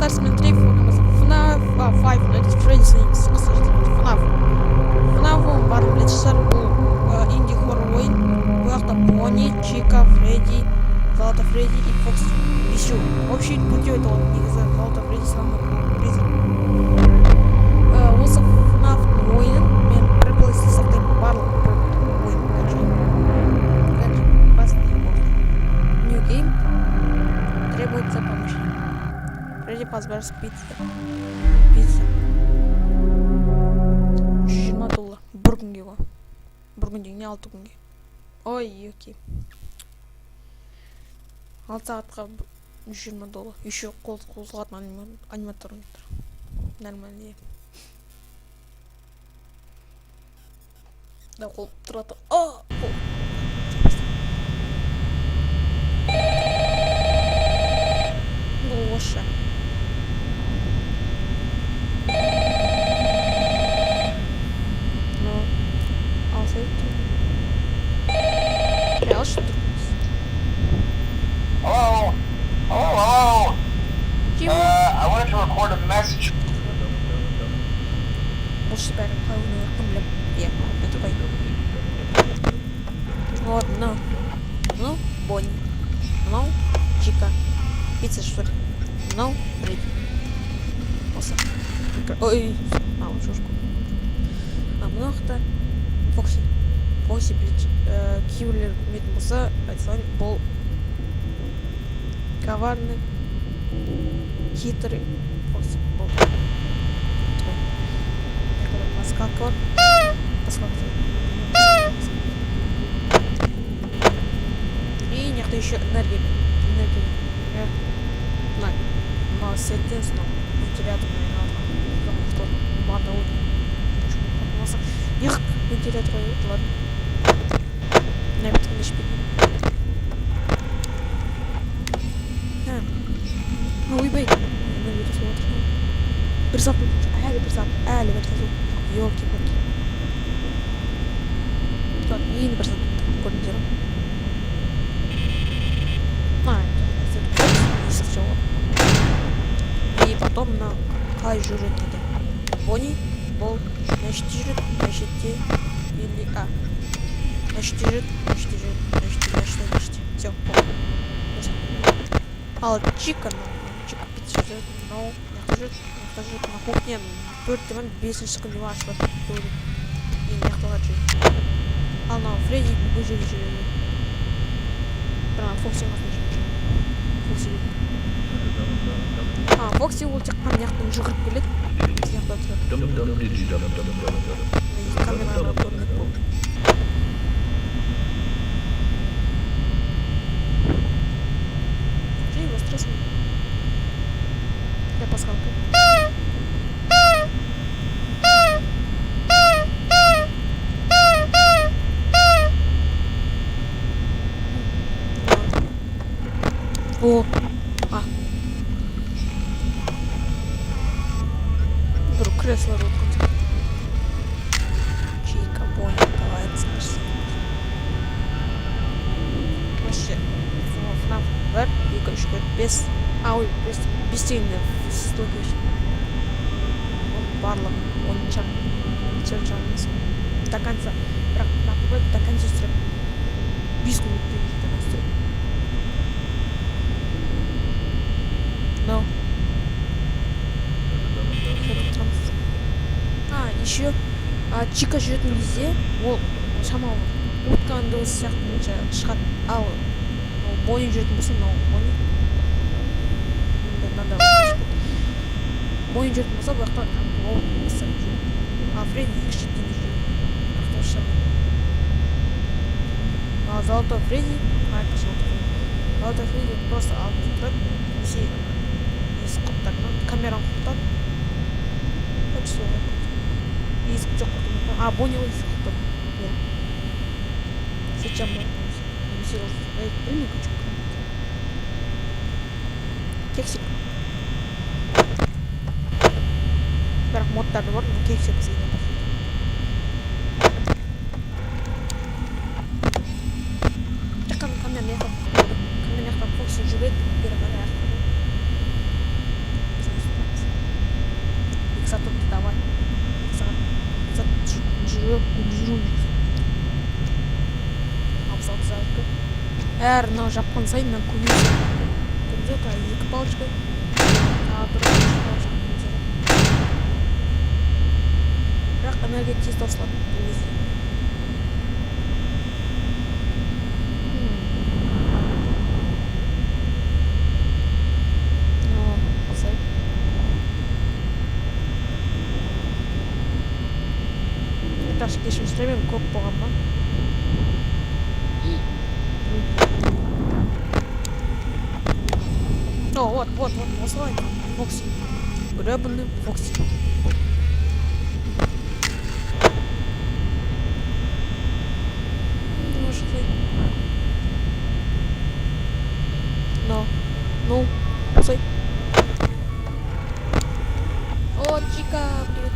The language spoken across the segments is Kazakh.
старсмен 3 FNAF 5 no это Freddy's емес FNAF FNAF барлық білетін шығар бұл инди хоррор ойын. Бұл жақта Бонни, Чика, Фредди, Золото Фредди и Фокс бесеу. Вообще төртеу айтылған негізі Золото Фредди самый призрак. Осы FNAF ойынын мен бір плейстейшн сақтаймын барлық ойын. New game требуется помощь. Фредди Фазберс пицца. 20 доллар. Бір күнге ғой. Бір күнде не 6 күнге. Ой, окей. 6 сағатқа 120 доллар. Еще қозғалатын аниматор. Нормально. Да, қол тұрады. Қол. Бұл оша. Ну, алсай тұр. Реал что тұрмыз? Hello? Hello? Чего? I wanted to record a message. Осы бәрі қауыны өркім біліп. Это қой. Вот, ну, Бонни. Ну, Чика. Пицца, что ли? Ну, Фредди. Осы. Ой, шушку. Мынақты Фокси. Фокси, блядь, кейбіреулер білмейтін болса, айтсам, бұл коварный, хитрый Фокси. Бұл паскалка бар. Паскалка. И нехто еще энергия. На сеттен снова вентилятор, наверное, что банда вот. Нех вентилятор қойып, ладно. Нәбіт қылышпейді. Ойбай. Нәбіт қылып отырған. Бір сап, әлі бір сап. Ёлки-палки. Так, ең бір сап көрдіңдер. И потом на қалай жүреді дейді. Бонни бұл нәшті жүреді, нәшті или нәшті жүреді. Все, ал Чика пицца жүреді, нәқті жүреді на кухне 4-5 күнде ашылады көрді. Ең нәқтіға жүреді. Ал на Фредди бұл жерде жүреді. Бірақ Фокси ғасында жүреді. Фокси ол тек қана яқтан жүгіріп келеді. Сияқта тұрады. Камераға көрінеді болды. Жей, бастырасың. Я пасхалка. О! Кресло рухнет. Чика, Бонни, давай отскажешься. Вообще, FNAF 1, 2, 5, без тегінде стойкеш. Барлық 10 жағымыз. До конца. Бірақ до конца сүріп. 5 күн өтпейді до конца. Но. Еще Чика жүретін кезде ол шамалы утканды осы сияқты шығады. Ал Бонни жүретін болса, Бонни жүретін болса, бұл жақта ол мысалы жүреді. А Фредди екі шеттен жүреді. А Золото Фредди Золото Фредди просто алып тұрады. Несе құттарынан камераны құттады. Почти олай. Есік жоқ құртым. Бонни ол есік құртым. Сечам бар. Білмей көчіп құртым. Кексик. Бірақ модтарды бар, кексик бізгені бар. Камераны яқтап Фокси жүреді. Бері қарай әр мынау жапқан сайын мына көбейеді. Көбейеді, 2 палочка. Бір палочка көбейеді. Бірақ энергия тез таусылады бұл кезде. Кешірім сұраймын, көп болған ба? О, вот, осылай. Фокси. Гребаный Фокси. Ну, осылай. О, Чика, привет.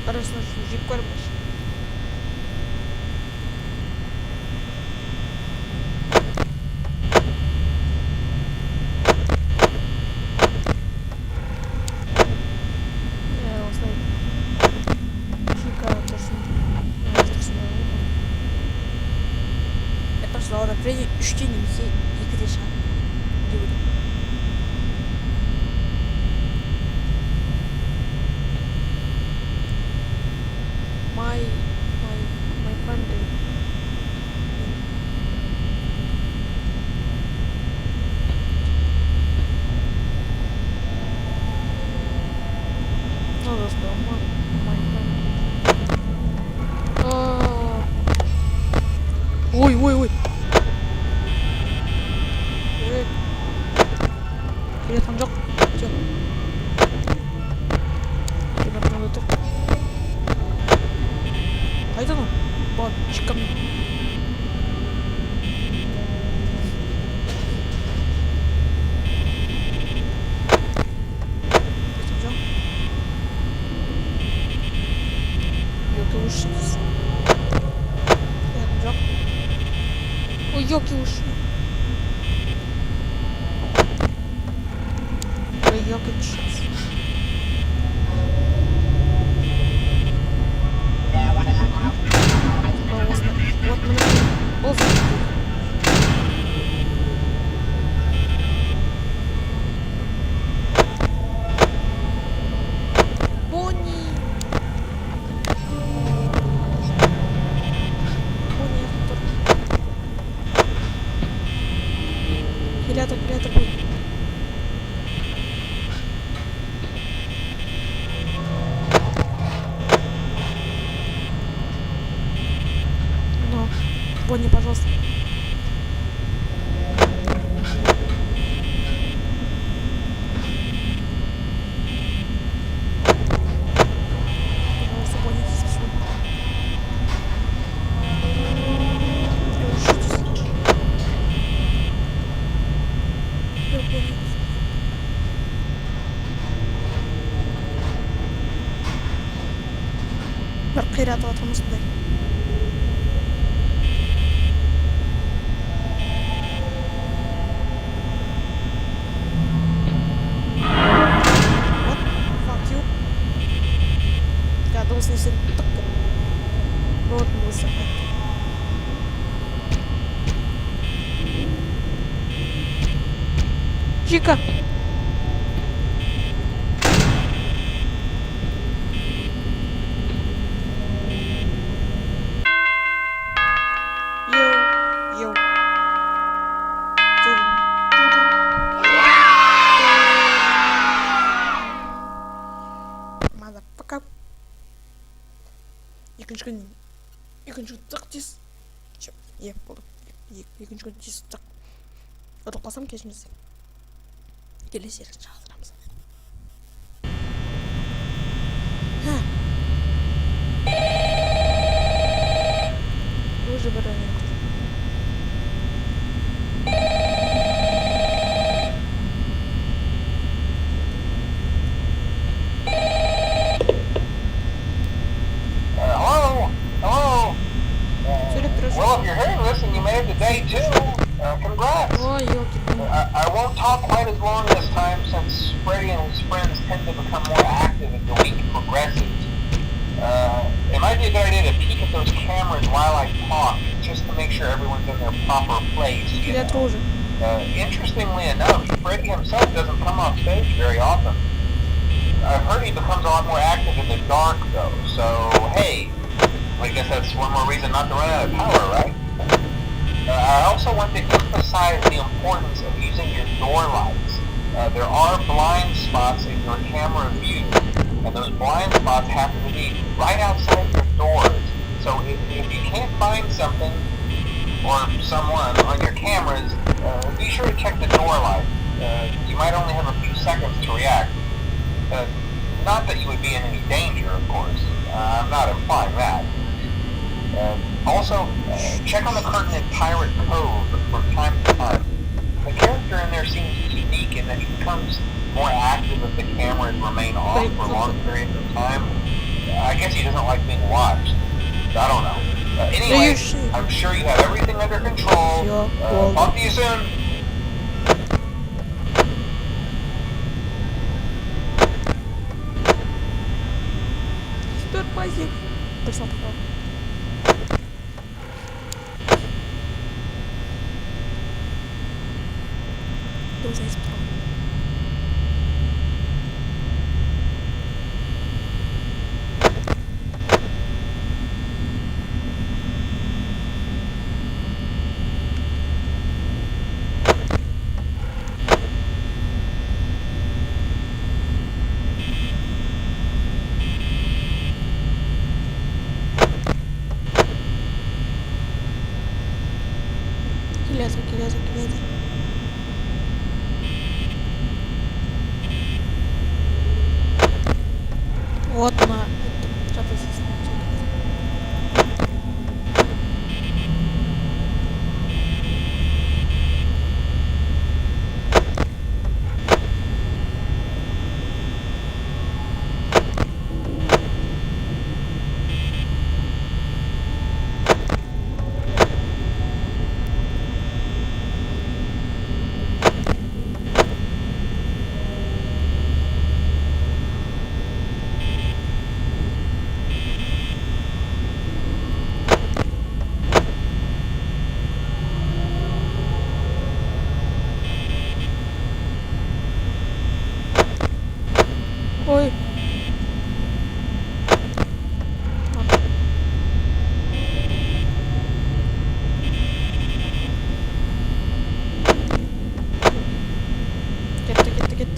Arasında şu jip varmış. Это что, на крайне ощущение все и крыша. My friend did. No, that's not my friend. Ой. Привет, Анжок. Чё? Ребят, надо так. Haydi lan. Bak çıkamıyorum. Geçeceğim. Yok uğraşırız. Yapacağım. O yok uğraş. Burayı yok edeceğiz. Вот мы Бонни. Хилятор будет. Бонни, пожалуйста. Пожалуйста, Бонни, здесь бір қиратып жатқан осындай. Снесет так вот высоко. Чика. Йоу. Motherfucker. екінші күн тық тез болды. Екінші күн тез тық ұтып қалсам кешіріңіз. Келесі жерін жалғастырамыз. Уже бір won't talk quite as long this time since Freddy and his friends tend to become more active as the week progresses. It might be a good idea to peek at those cameras while I talk, just to make sure everyone's in their proper place. Я тоже. Interestingly enough, Freddy himself doesn't come off stage very often. I've heard he becomes a lot more active in the dark, though, so hey, I guess that's one more reason not to run out of power, right? I also want to emphasize the importance of using your door lights. There are blind spots in your camera view, and those blind spots happen to be right outside your doors. So if you can't find something or someone on your cameras, be sure to check the door light. You might only have a few seconds to react. Not that you would be in any danger, of course. I'm not implying that. Also, check on the curtain in Pirate Cove from time to time. The character in there seems unique in that he becomes more active if the cameras remain off for long periods of time. I guess he doesn't like being watched. I don't know. Anyway, I'm sure you have everything under control. Talk to you soon. Супер позив. Персонаж. Друзья, исправляю. Келезу. Вот на этом трапезе. Ой. Get.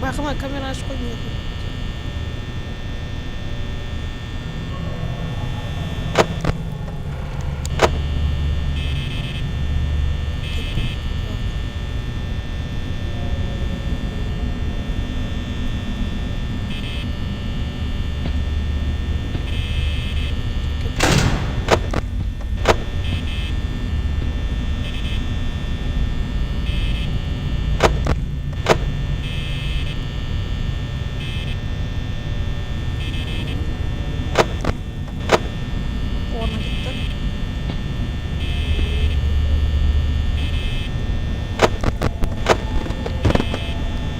Bakma kamera aç koymuyor.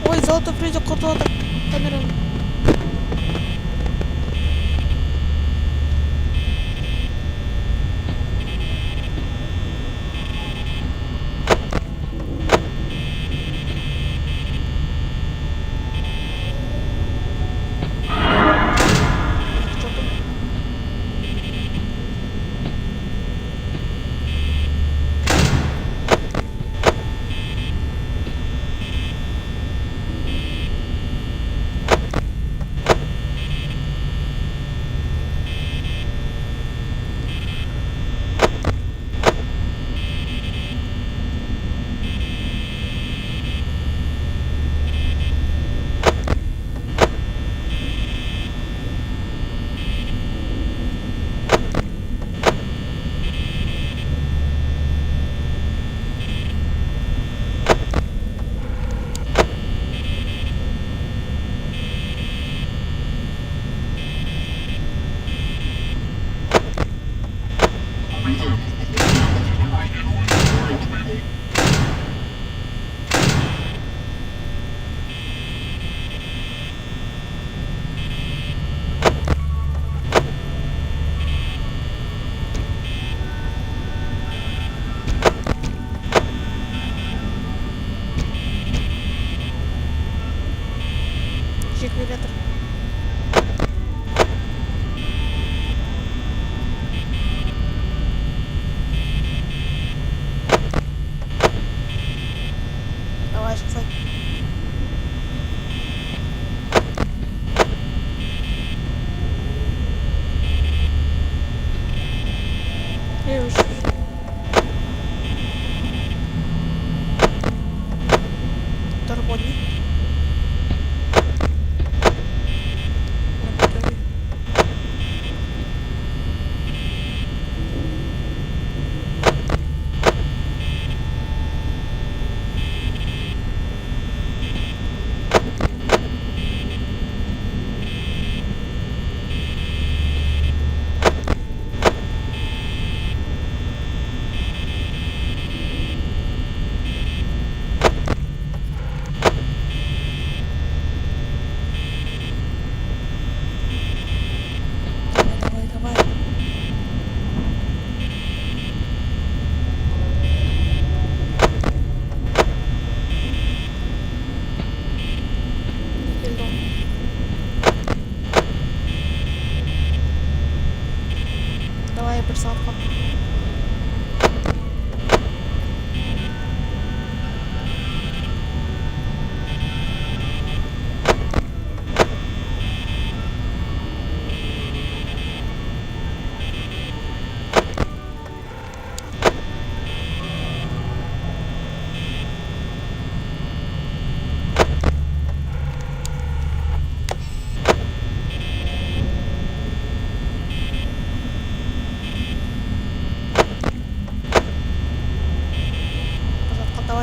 Ой, золото придет куда-то камеру.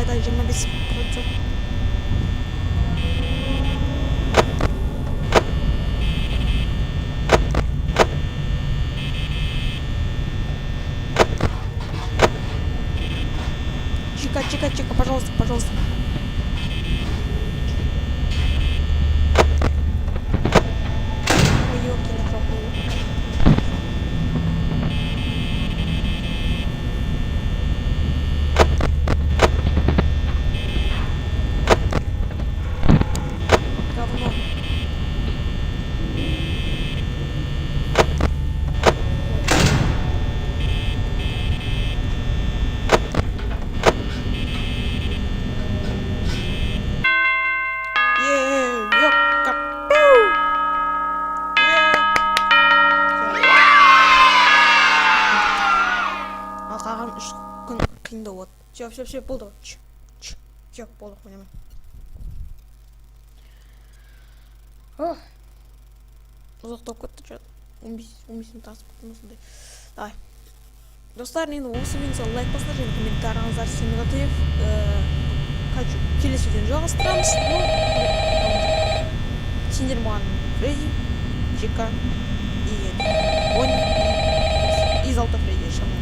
давай 25%. Чика, пожалуйста. Ой, ёлки на жопу. Говно. Қалған 3 күн қиындау болады. Все, болды. Все, болды, қойнамын. Ұзақтап кетті жат. 15 минут асып кеттім осындай. Давай. Достар, енді осы видеоға лайк басыңдар және комментарияңыздар сені қатайып. Келесі видеоны жалғастырамыз. Сендер маған Фредди, Чика и Бонни и Золото Фредди шамал.